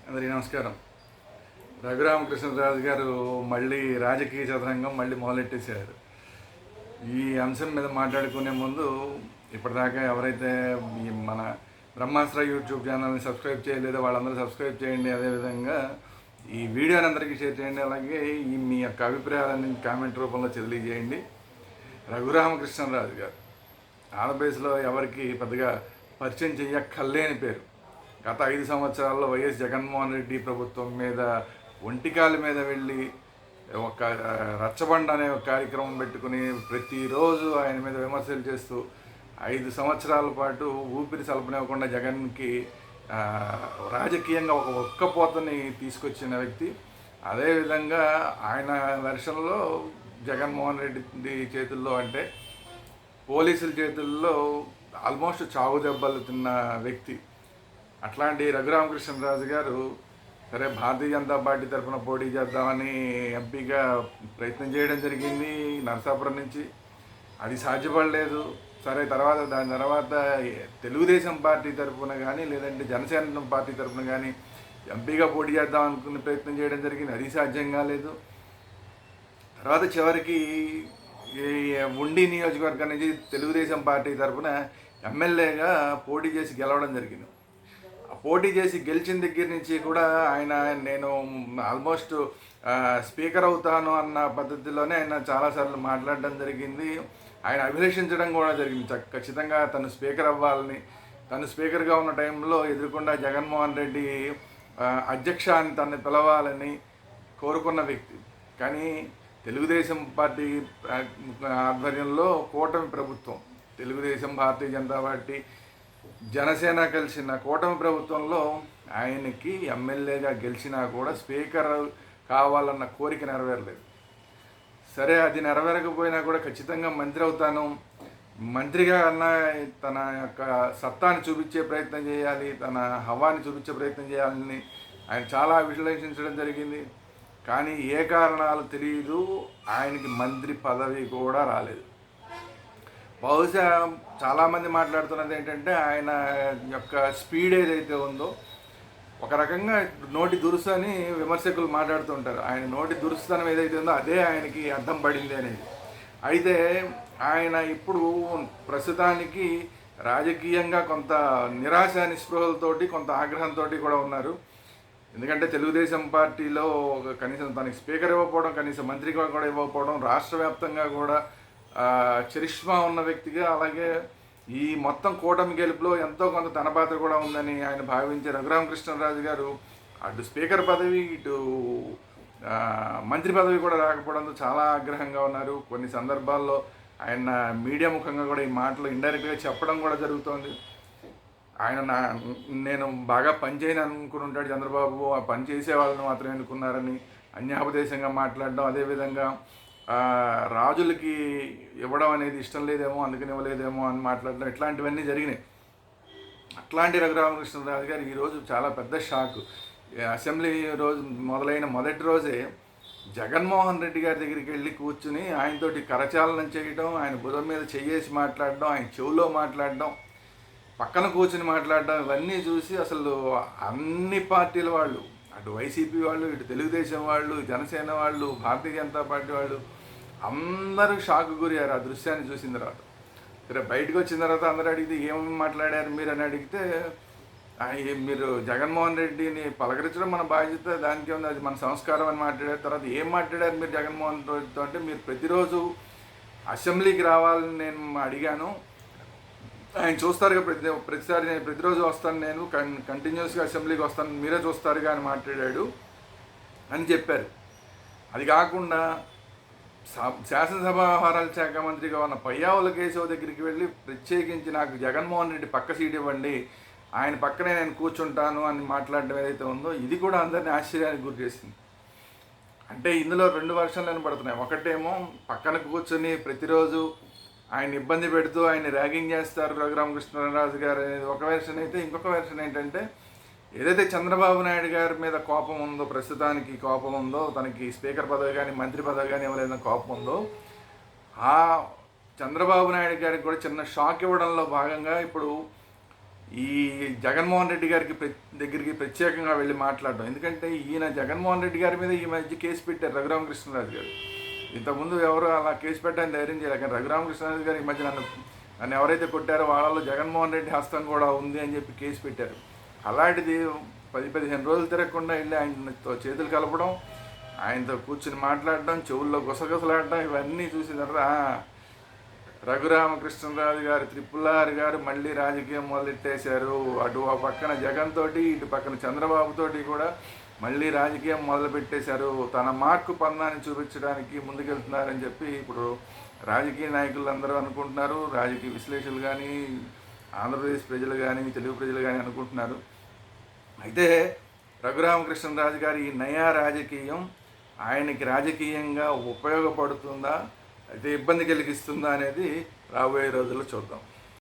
అందరికీ నమస్కారం. రఘురామకృష్ణరాజు గారు మళ్ళీ రాజకీయ చదరంగం మొదలెట్టేశారు. ఈ అంశం మీద మాట్లాడుకునే ముందు ఇప్పటిదాకా ఎవరైతే ఈ మన బ్రహ్మాస్త్ర యూట్యూబ్ ఛానల్ని సబ్స్క్రైబ్ చేయలేదో వాళ్ళందరూ సబ్స్క్రైబ్ చేయండి. అదేవిధంగా ఈ వీడియోని అందరికీ షేర్ చేయండి. అలాగే మీ యొక్క అభిప్రాయాలని కామెంట్ రూపంలో తెలియజేయండి. రఘురామకృష్ణరాజు గారు ఆంధ్రప్రదేశ్లో ఎవరికి పెద్దగా పరిచయం చెయ్యక్కర్లేని పేరు. గత 5 సంవత్సరాల్లో వైఎస్ జగన్మోహన్ రెడ్డి ప్రభుత్వం మీద ఒంటికాల మీద వెళ్ళి ఒక రచ్చబండ అనే ఒక కార్యక్రమం పెట్టుకుని ప్రతిరోజు ఆయన మీద విమర్శలు చేస్తూ 5 సంవత్సరాల పాటు ఊపిరి సలపనివ్వకుండా జగన్కి రాజకీయంగా ఒక ఒక్కపోతని తీసుకొచ్చిన వ్యక్తి. అదేవిధంగా ఆయన వెర్షన్లో జగన్మోహన్ రెడ్డి చేతుల్లో అంటే పోలీసుల చేతుల్లో ఆల్మోస్ట్ చావు దెబ్బలు తిన్న వ్యక్తి. అట్లాంటి రఘురామకృష్ణరాజు గారు సరే భారతీయ జనతా పార్టీ తరఫున పోటీ చేద్దామని ఎంపీగా ప్రయత్నం చేయడం జరిగింది నరసాపురం నుంచి. అది సాధ్యపడలేదు. సరే దాని తర్వాత తెలుగుదేశం పార్టీ తరఫున కానీ లేదంటే జనసేన పార్టీ తరఫున కానీ ఎంపీగా పోటీ చేద్దాం అనుకుని ప్రయత్నం చేయడం జరిగింది. అది సాధ్యం కాలేదు. తర్వాత చివరికి ఉండి నియోజకవర్గం నుంచి తెలుగుదేశం పార్టీ తరఫున ఎమ్మెల్యేగా పోటీ చేసి గెలవడం జరిగింది. పోటీ చేసి గెలిచిన దగ్గర నుంచి కూడా నేను ఆల్మోస్ట్ స్పీకర్ అవుతాను అన్న పద్ధతిలోనే ఆయన చాలాసార్లు మాట్లాడడం జరిగింది. ఆయన అభిలషించడం కూడా జరిగింది. ఖచ్చితంగా తను స్పీకర్ అవ్వాలని, తను స్పీకర్గా ఉన్న టైంలో ఎదుర్కొన్న జగన్మోహన్ రెడ్డి అధ్యక్ష అని తను పిలవాలని కోరుకున్న వ్యక్తి. కానీ తెలుగుదేశం పార్టీ ఆధ్వర్యంలో కూటమి ప్రభుత్వం, తెలుగుదేశం, భారతీయ జనతా పార్టీ, జనసేన కలిసిన కూటమి ప్రభుత్వంలో ఆయనకి ఎమ్మెల్యేగా గెలిచినా కూడా స్పీకర్ కావాలన్న కోరిక నెరవేరలేదు. సరే, అది నెరవేరకపోయినా కూడా ఖచ్చితంగా మంత్రి అవుతాను, మంత్రిగా అన్న తన యొక్క సత్తాని చూపించే ప్రయత్నం చేయాలి, తన హవాని చూపించే ప్రయత్నం చేయాలని ఆయన చాలా విశ్లేషించడం జరిగింది. కానీ ఏ కారణాలు తెలియదు, ఆయనకి మంత్రి పదవి కూడా రాలేదు. బహుశా చాలామంది మాట్లాడుతున్నది ఏంటంటే ఆయన యొక్క స్పీడ్ ఏదైతే ఉందో, ఒక రకంగా నోటి దురుసు అని విమర్శకులు మాట్లాడుతుంటారు. ఆయన నోటి దురుస్తనం ఏదైతే ఉందో అదే ఆయనకి అర్థం పడింది అనేది. అయితే ఆయన ఇప్పుడు ప్రస్తుతానికి రాజకీయంగా కొంత నిరాశ నిస్పృహలతోటి, కొంత ఆగ్రహంతో కూడా ఉన్నారు. ఎందుకంటే తెలుగుదేశం పార్టీలో కనీసం తనకి స్పీకర్ ఇవ్వకపోవడం, కనీసం మంత్రిగా కూడా ఇవ్వకపోవడం, రాష్ట్ర వ్యాప్తంగా కూడా చరిష్మా ఉన్న వ్యక్తిగా, అలాగే ఈ మొత్తం కూటమి గెలుపులో ఎంతో కొంత తన పాత్ర కూడా ఉందని ఆయన భావించే రఘురామకృష్ణరాజు గారు అటు స్పీకర్ పదవి, ఇటు మంత్రి పదవి కూడా రాకపోవడంతో చాలా ఆగ్రహంగా ఉన్నారు. కొన్ని సందర్భాల్లో ఆయన మీడియా ముఖంగా కూడా ఈ మాటలు ఇండైరెక్ట్గా చెప్పడం కూడా జరుగుతోంది. నేను బాగా పనిచేయని అనుకుని ఉంటాడు చంద్రబాబు, ఆ పని చేసే వాళ్ళని మాత్రం ఎన్నుకున్నారని అన్యాపదేశంగా మాట్లాడడం, అదేవిధంగా రాజులకి ఇవ్వడం అనేది ఇష్టం లేదేమో అందుకని ఇవ్వలేదేమో అని మాట్లాడడం, ఇట్లాంటివన్నీ జరిగినాయి. అట్లాంటి రఘురామకృష్ణరాజు గారు ఈరోజు చాలా పెద్ద షాక్. అసెంబ్లీ రోజు మొదలైన మొదటి రోజే జగన్మోహన్ రెడ్డి గారి దగ్గరికి వెళ్ళి కూర్చుని ఆయనతోటి కరచాలనం చేయడం, ఆయన భుజం మీద చెయ్యేసి మాట్లాడడం, ఆయన చెవులో మాట్లాడడం, పక్కన కూర్చుని మాట్లాడడం, ఇవన్నీ చూసి అసలు అన్ని పార్టీల వాళ్ళు, అటు వైసీపీ వాళ్ళు, ఇటు తెలుగుదేశం వాళ్ళు, జనసేన వాళ్ళు, భారతీయ జనతా పార్టీ వాళ్ళు అందరూ షాక్ గురయ్యారు ఆ దృశ్యాన్ని చూసిన తర్వాత. సరే, బయటకు వచ్చిన తర్వాత అందరూ అడిగితే ఏమేమి మాట్లాడారు మీరు అని అడిగితే, మీరు జగన్మోహన్ రెడ్డిని పలకరించడం మన బాధ్యత, దానికి ఉంది, అది మన సంస్కారం అని మాట్లాడారు. తర్వాత ఏం మాట్లాడారు మీరు జగన్మోహన్ రెడ్డితో అంటే, మీరు ప్రతిరోజు అసెంబ్లీకి రావాలని నేను అడిగాను, ఆయన చూస్తారుగా ప్రతిసారి నేను ప్రతిరోజు వస్తాను, నేను కంటిన్యూస్గా అసెంబ్లీకి వస్తాను, మీరే చూస్తారుగా అని మాట్లాడాడు అని చెప్పారు. అది కాకుండా శాసనసభ వ్యవహారాల శాఖ మంత్రిగా ఉన్న పయ్యావుల కేశవ్ దగ్గరికి వెళ్ళి ప్రత్యేకించి నాకు జగన్మోహన్ రెడ్డి పక్క సీట్ ఇవ్వండి, ఆయన పక్కనే నేను కూర్చుంటాను అని మాట్లాడడం ఏదైతే ఉందో ఇది కూడా అందరినీ ఆశ్చర్యానికి గురి చేసింది. అంటే ఇందులో 2 వర్షన్లు కనపడుతున్నాయి. ఒకటేమో పక్కన కూర్చొని ప్రతిరోజు ఆయన ఇబ్బంది పెడుతూ ఆయన ర్యాగింగ్ చేస్తారు రఘురామకృష్ణరాజు గారు అనేది ఒక వెర్షన్ అయితే, ఇంకొక వెర్షన్ ఏంటంటే ఏదైతే చంద్రబాబు నాయుడు గారి మీద కోపం ఉందో, ప్రస్తుతానికి కోపం ఉందో, తనకి స్పీకర్ పదవి కానీ మంత్రి పదవి కానీ ఇవ్వలేదని కోపం ఉందో, ఆ చంద్రబాబు నాయుడు గారికి కూడా చిన్న షాక్ ఇవ్వడంలో భాగంగా ఇప్పుడు ఈ జగన్మోహన్ రెడ్డి గారికి దగ్గరికి ప్రత్యేకంగా వెళ్ళి మాట్లాడడం. ఎందుకంటే ఈయన జగన్మోహన్ రెడ్డి గారి మీద ఈ మధ్య కేసు పెట్టారు రఘురామకృష్ణరాజు గారు. ఇంతకుముందు ఎవరు అలా కేసు పెట్టడానికి ధైర్యం చేయలేదు. కానీ రఘురామకృష్ణరాజు గారు ఈ మధ్య నన్ను ఎవరైతే కొట్టారో వాళ్ళలో జగన్మోహన్ రెడ్డి హస్తం కూడా ఉంది అని చెప్పి కేసు పెట్టారు. అలాంటిది 10-15 రోజులు తిరగకుండా వెళ్ళి ఆయనతో చేతులు కలపడం, ఆయనతో కూర్చుని మాట్లాడడం, చెవుల్లో గుసగుసలాడడం, ఇవన్నీ చూసిన తర్వాత రఘురామకృష్ణరాజు గారు త్రిపులారి గారు మళ్ళీ రాజకీయం మొదలెట్టేశారు. అటు ఆ పక్కన జగన్ తోటి, ఇటు పక్కన చంద్రబాబుతోటి కూడా మళ్ళీ రాజకీయం మొదలుపెట్టేశారు. తన మార్కు పందాన్ని చూపించడానికి ముందుకెళ్తున్నారని చెప్పి ఇప్పుడు రాజకీయ నాయకులందరూ అనుకుంటున్నారు. రాజకీయ విశ్లేషకులు కానీ, ఆంధ్రప్రదేశ్ ప్రజలు కానీ, తెలుగు ప్రజలు కానీ అనుకుంటున్నారు. అయితే రఘురామకృష్ణరాజు గారి ఈ నయా రాజకీయం ఆయనకి రాజకీయంగా ఉపయోగపడుతుందా, అయితే ఇబ్బంది కలిగిస్తుందా అనేది రాబోయే రోజుల్లో చూద్దాం.